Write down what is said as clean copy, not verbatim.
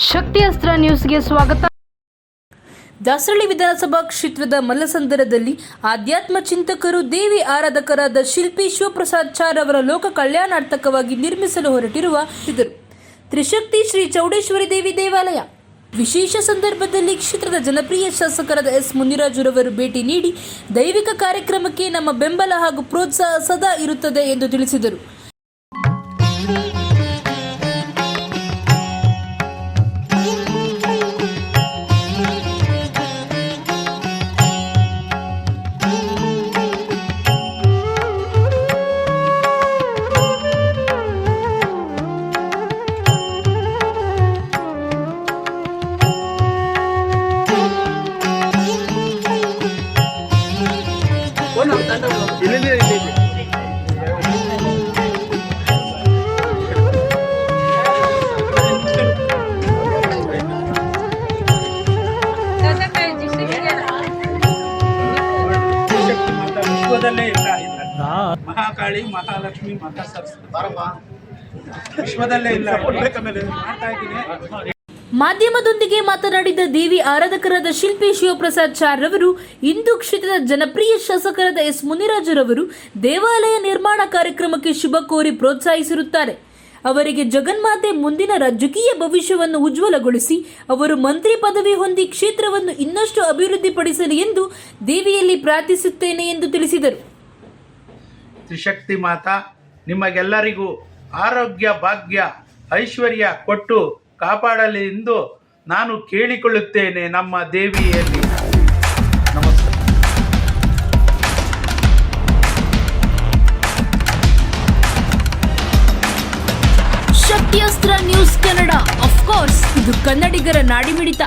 ಶಕ್ತಿ ಅಸ್ತ್ರ ನ್ಯೂಸ್ಗೆ ಸ್ವಾಗತ. ದಾಸರಳ್ಳಿ ವಿಧಾನಸಭಾ ಕ್ಷೇತ್ರದ ಮಲ್ಲಸಂದರದಲ್ಲಿ ಆಧ್ಯಾತ್ಮ ಚಿಂತಕರು, ದೇವಿ ಆರಾಧಕರಾದ ಶಿಲ್ಪಿ ಶಿವಪ್ರಸಾದ್ ಚಾರ್ ಅವರ ಲೋಕ ಕಲ್ಯಾಣಾರ್ಥಕವಾಗಿ ನಿರ್ಮಿಸಲು ಹೊರಟಿರುವ ತ್ರಿಶಕ್ತಿ ಶ್ರೀ ಚೌಡೇಶ್ವರಿ ದೇವಿ ದೇವಾಲಯ ವಿಶೇಷ ಸಂದರ್ಭದಲ್ಲಿ ಕ್ಷೇತ್ರದ ಜನಪ್ರಿಯ ಶಾಸಕರಾದ ಎಸ್ ಮುನಿರಾಜುರವರು ಭೇಟಿ ನೀಡಿ ದೈವಿಕ ಕಾರ್ಯಕ್ರಮಕ್ಕೆ ನಮ್ಮ ಬೆಂಬಲ ಹಾಗೂ ಪ್ರೋತ್ಸಾಹ ಸದಾ ಇರುತ್ತದೆ ಎಂದು ತಿಳಿಸಿದರು. ವಿಶ್ವದಲ್ಲೇ ಇಲ್ಲ ಮಹಾಕಾಳಿ, ಮಹಾಲಕ್ಷ್ಮಿ, ಮಹಾ ಸರಸ್ವತಿ ವಿಶ್ವದಲ್ಲೇ ಇಲ್ಲ. ಮಾಧ್ಯಮದೊಂದಿಗೆ ಮಾತನಾಡಿದ ದೇವಿ ಆರಾಧಕರಾದ ಶಿಲ್ಪಿ ಶಿವಪ್ರಸಾದ್ ಚಾರ್ ರವರು ಇಂದು ಕ್ಷೇತ್ರದ ಜನಪ್ರಿಯ ಶಾಸಕರಾದ ಎಸ್ ಮುನಿರಾಜುರವರು ದೇವಾಲಯ ನಿರ್ಮಾಣ ಕಾರ್ಯಕ್ರಮಕ್ಕೆ ಶುಭ ಕೋರಿ ಪ್ರೋತ್ಸಾಹಿಸಿರುತ್ತಾರೆ. ಅವರಿಗೆ ಜಗನ್ಮಾತೆ ಮುಂದಿನ ರಾಜಕೀಯ ಭವಿಷ್ಯವನ್ನು ಉಜ್ವಲಗೊಳಿಸಿ ಅವರು ಮಂತ್ರಿ ಪದವಿ ಹೊಂದಿ ಕ್ಷೇತ್ರವನ್ನು ಇನ್ನಷ್ಟು ಅಭಿವೃದ್ಧಿಪಡಿಸಲಿ ಎಂದು ದೇವಿಯಲ್ಲಿ ಪ್ರಾರ್ಥಿಸುತ್ತೇನೆ ಎಂದು ತಿಳಿಸಿದರು. ತ್ರಿಶಕ್ತಿ ಮಾತಾ ನಿಮಗೆಲ್ಲರಿಗೂ ಆರೋಗ್ಯ, ಭಾಗ್ಯ, ಐಶ್ವರ್ಯ ಕೊಟ್ಟು ಕಾಪಾಡಲಿ ಎಂದು ನಾನು ಕೇಳಿಕೊಳ್ಳುತ್ತೇನೆ ನಮ್ಮ ದೇವಿಯಲ್ಲಿ. ನಮಸ್ಕಾರ. ಶಕ್ತಿ ಅಸ್ತ್ರ ನ್ಯೂಸ್ ಕನ್ನಡ, ಆಫ್ ಕೋರ್ಸ್ ಇದು ಕನ್ನಡಿಗರ ನಾಡಿಮಿಡಿತ.